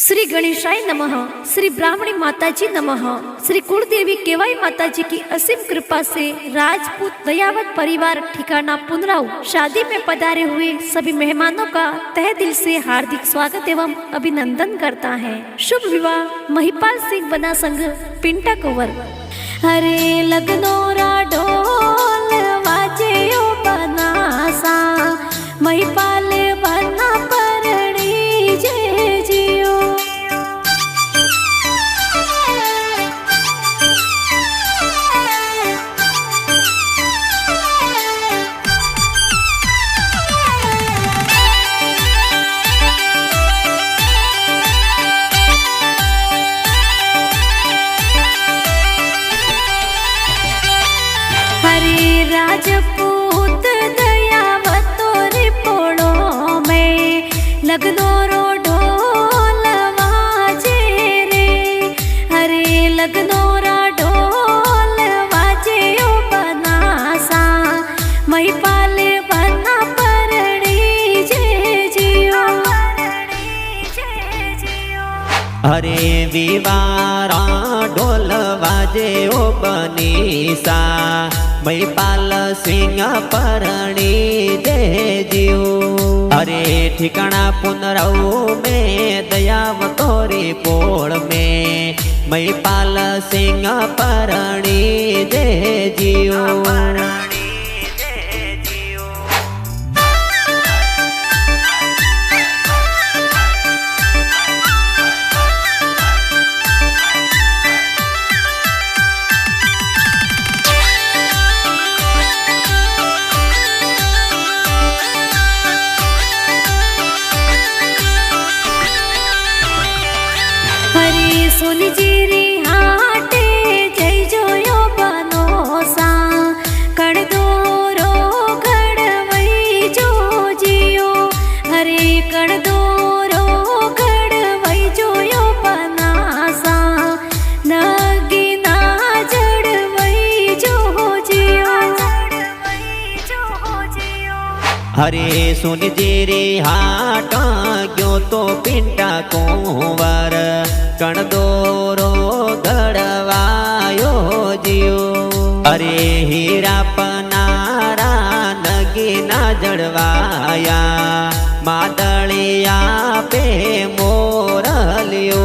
श्री गणेशाय नमः। श्री ब्राह्मणी माताजी नमः। श्री कुलदेवी केवाई माताजी की असीम कृपा से राजपूत दयावत परिवार ठिकाना पुनराव शादी में पधारे हुए सभी मेहमानों का तहे दिल से हार्दिक स्वागत एवं अभिनंदन करता है। शुभ विवाह महिपाल सिंह बना संघ पिंटा कुंवर। हरे लगनोरा ढोल वाजे ओ बनासा महिपाल बना परणी जे जियो। हरे राजपूत दयावतो रे पोड़ो में लगनो रो ढोल वाजे रे। हरे लगनो रा ढोल वाजे ओ बनासा महिपाल बना परणी जे जियो। हरे विवारा ढोल वाजे ओ बनीसा महिपाल सिंह परणी दे जियो। हरे ठिकाना पुनराव में दयावतोरी पोड़ में महिपाल सिंह परणी दे जियो। हरे सोनी जीरी हाटे जय जोयो बनोसा कड़ दोरो घड़वई जो जियो। हरे कड़ दोरो घड़वई जोयो बनासा नगीना जड़वई जो जियो। हरे सुन जेरे हाट गयो तो पिंटा कुंवर कण दोरो गड़वायो जियो। हरे हीरा पनारा नगीना जड़वाया मादलिया पे मोरलियो।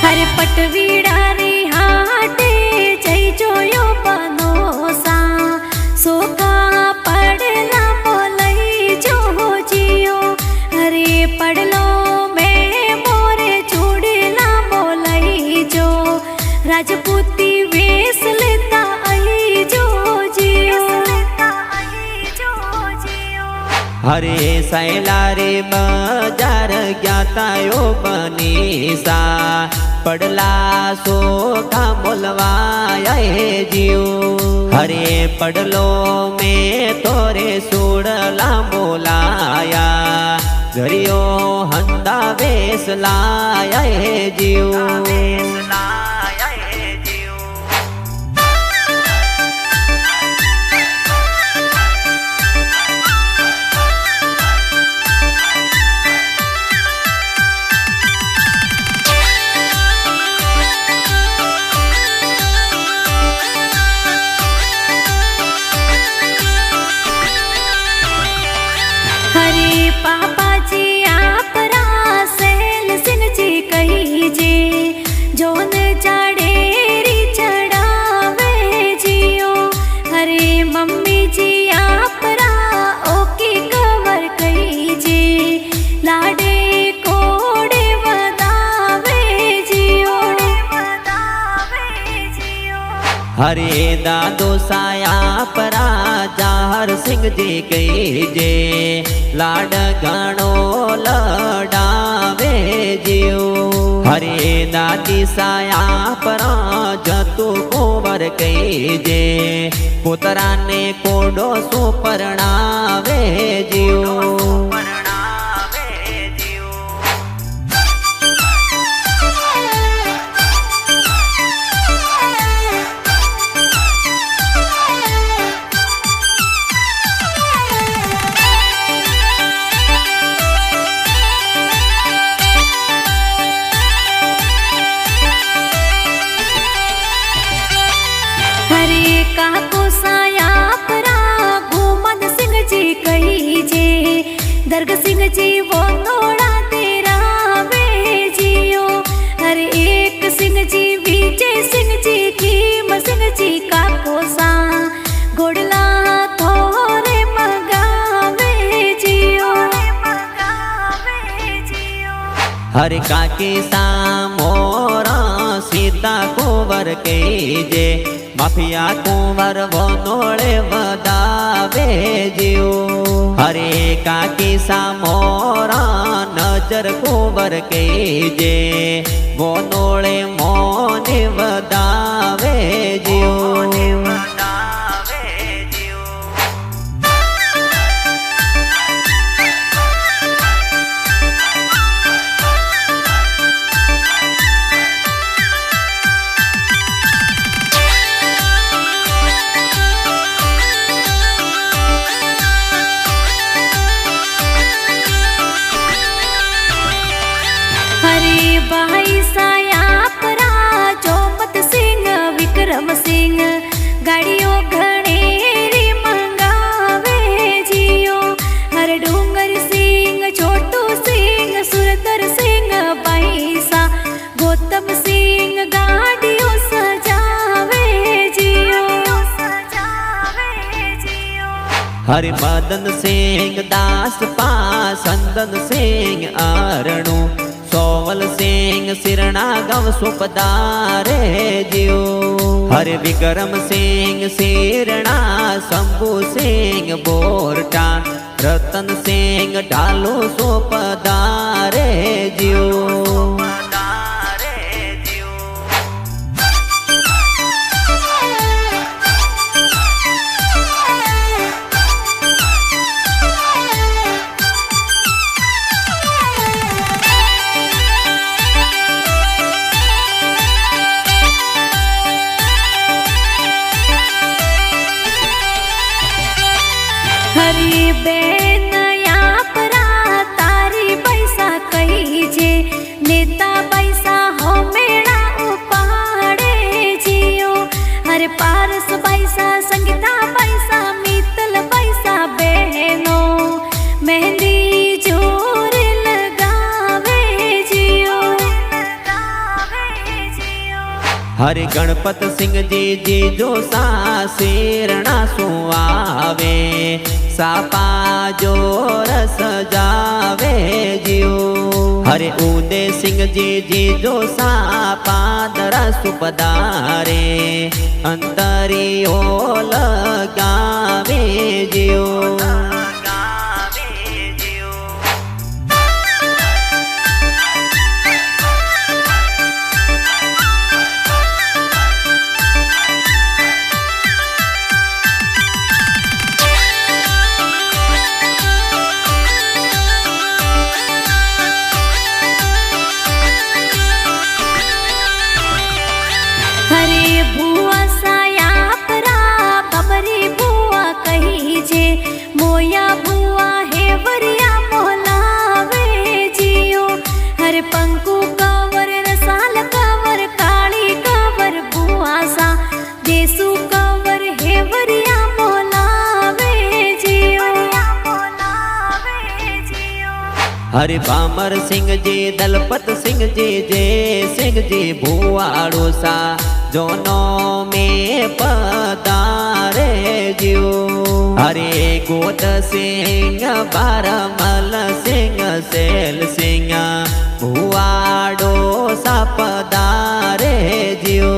हरे पटवीड़ा रे हाटे जय जोयो बनोसा सोका पड़ला बोलई जो जियो। हरे पड़लो में मोरे चूड़ला बोलई जो राजपूती वेश लेता आई जो जियो। हरे सैला रे बाजार ज्ञातायो बनीसा पड़ला सोखा मोलवाया जियो। हरे पड़लो में तोरे सोड़ला बोलाया घरियो हंदा वेश लाया जियो। हरे पापा जी आप रासेल सिन जी कही जी जोन चढ़ेरी चढ़ावे जियो। हरे मम्मी जी आप रा ओकी कवर कही जी लाडे कोड़े वदावे जियो। हरे दादो साया परा जाहर सिंह जी कही जे लाड गणो लडावे जियो। हरे दादी साया परा जतु कुंवर कही जे કૂતરાને કોડો શું પરણાવે જીઓ. दर्ग सिंह जी वो नोड़ा तेरा वे जियो. हर एक सिंह जी विजय सिंह जी कीम सिंह जी का कोसा गोड़ला थोरे मगावे जियो. हर काकी सामोरा सीता कुंवर के जे माफिया कुंवर वो नोड़े वदावे जियो. हरे काकी सामोरा नजर कुंवर के जे वो नोड़े मोने वदावे जियो. भाई सायापरा जोमत सिंह विक्रम सिंह गाड़ियों घनेरी मंगावे जियो. हर डूंगर सिंह छोटू सिंह सुरदर सिंह बाईसा गौतम सिंह गाड़ियों सजावे जियो. हरि मदन सिंह दास पा संदन सिंह आरणु सोवल सिंह सिरणा गव सुपदारे जियो. हरे विक्रम सिंह सिरणा शंभू सिंह बोरटा रतन सिंह ढालो सुपदारे जियो. हरी बेन यापरा तारी पैसा कही जे नेता पैसा हो मेरा उपाड़े जियो. हरे पारस पैसा संगीता पैसा मितल पैसा बहनो मेहंदी जोर लगावे जियो. हरे गणपत सिंह जी जी जो सा शेरणा सुआवे सापा जोर सजावे जियो. हरे उदय सिंह जी जी जो सापा दरा सुपदारे अंतरियो लगावे जियो. मोया बुआ है वरिया मोलावे जियो. हर पंकु कवर रसाल कवर काली कवर बुआ सा देसु कवर है वरिया मोलावे जियो. हरे बामर सिंह जी दलपत सिंह जी जय सिंह जी भुआड़ो सा दोनों में पधारे जियो. हरे गोद सिंह बारमल सिंह सेल सिंह भुआड़ो सा पधारे जियो.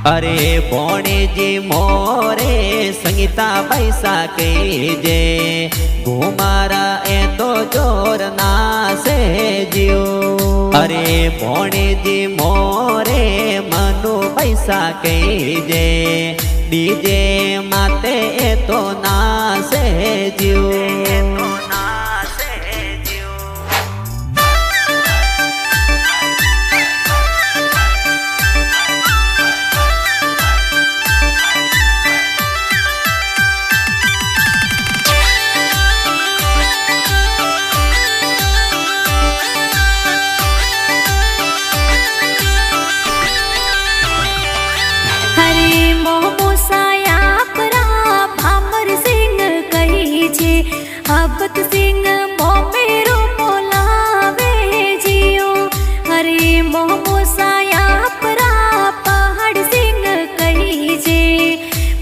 अरे बोणे जी मोरे संगीता पैसा के जे घुमारा ए तो जोर ना से जियो। अरे बोणे जी मोरे मनु पैसा के जे डीजे माते ए तो ना से जियो। भगत सिंह मोमेरो बोलावे जियो। हरे मोमो साया परा पहाड़ सिंह कही जे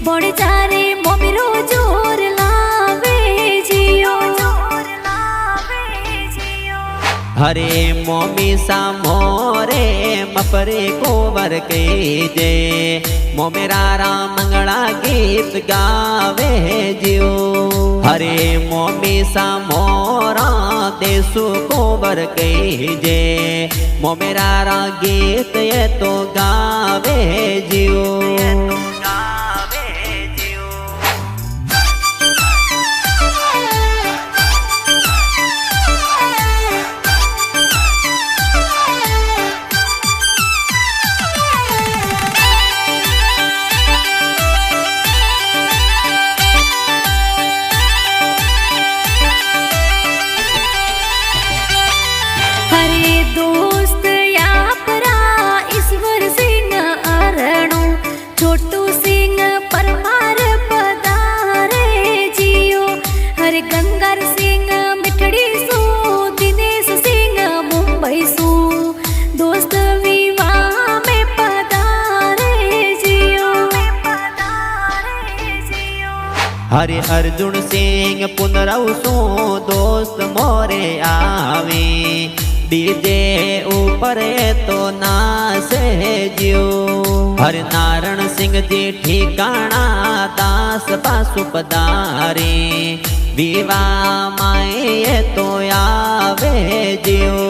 बड़ जारे मोमेरो जोर लावे जियो। हरे मोमी सा मोरे मपरे कोवर के जे मोमेरा राम मंगला गीत गावे जियो। हरे मोमी सा मोरा देसु कोवर के जे मोमेरा रा गीत ये तो गावे जियो। गंगार सिंह मिठड़ी सू दिनेश सिंह मुंबई सू दोस्त विवाह में पधारे जियो। हरे अर्जुन सिंह पुनरव सो दोस्त मोरे आवे डीजे ऊपर तो नासे जियो। हर नारायण सिंह जी ठिकाना दास पासु पधारे विवाह माए तो आवे जियो।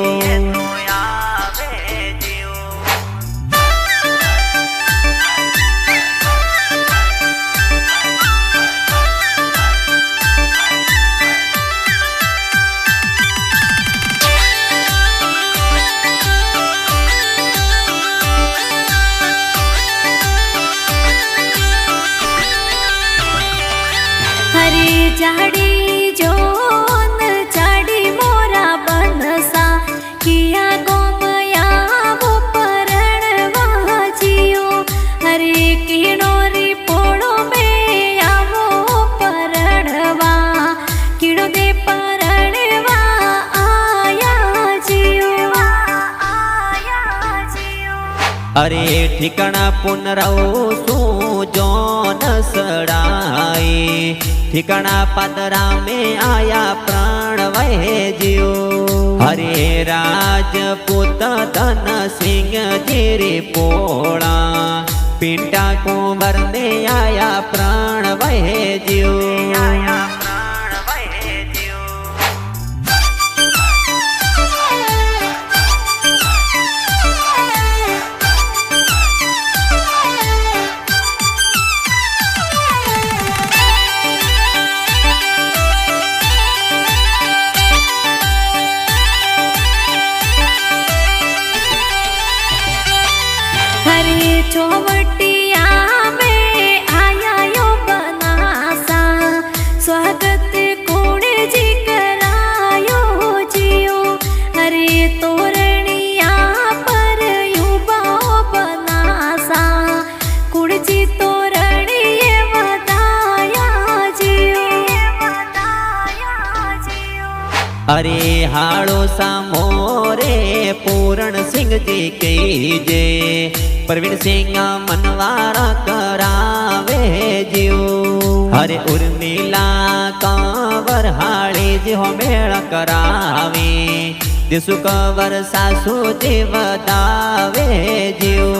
जाड़ी जोन जाड़ी मोरा बनसा किया गोमया वो परणवा जियो। हरे किणोरी पोड़ो में आवो परणवा किणो दे परणवा आया जियो। अरे ठिकाना पुनरव सू जोन सड़ाई ठिकाना पादरा में आया प्राण वह जियो। हरे राजपूत धन सिंह जीरी पोड़ा पिंटा कुंवर में आया प्राण वह जियो। चौवटिया में आया यो बनासा स्वागत कोणे जी करायो जियो। हरे तोरणिया पर युवाओ बनासा कुड़जी तोरणिए बताया जियो। अरे हाड़ो सा मोरे पूरण सिंह जी के जे प्रवीण सिंह मनवारा करावे जियो। हरे उर्मिला कंवर हाड़ी जी हो मेल करावे दिसु कंवर सासू जी बतावे जियो।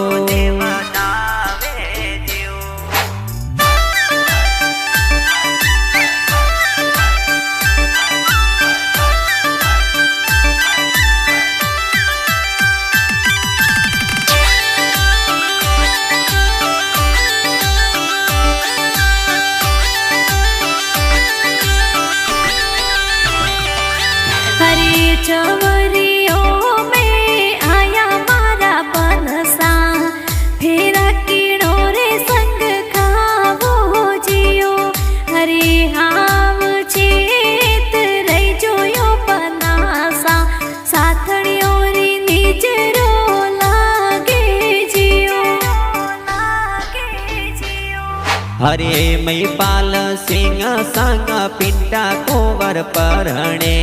हरे महिपाल सिंह संग पिंटा कुंवर परणे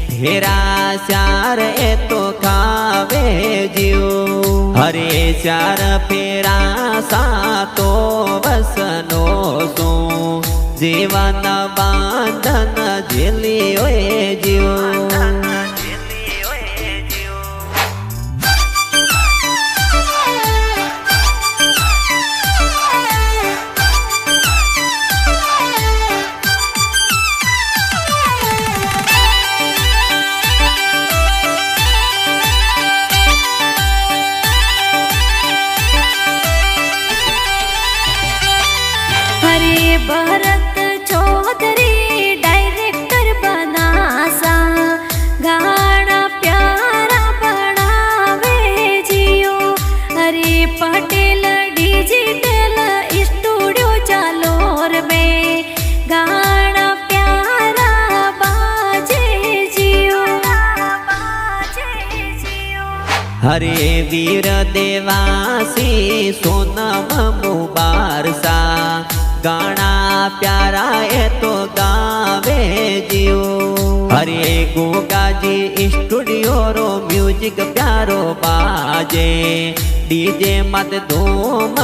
फेरा चार ए तो खावे जीव हरे चार फेरा सातो वसनो सो जीवन बांधन झेलियो जीव भरत चौधरी डायरेक्टर बनासा गाना प्यारा बनावे जियो अरे पटेल डिजिटल स्टूडियो जालोर में गाना प्यारा बाजे जियो हरे वीर देवासी सोनम मुबारसा गाना प्यारा ए तो गावे जियो हरे गोगा जी स्टूडियो रो म्यूजिक प्यारो बाजे डीजे मत धूम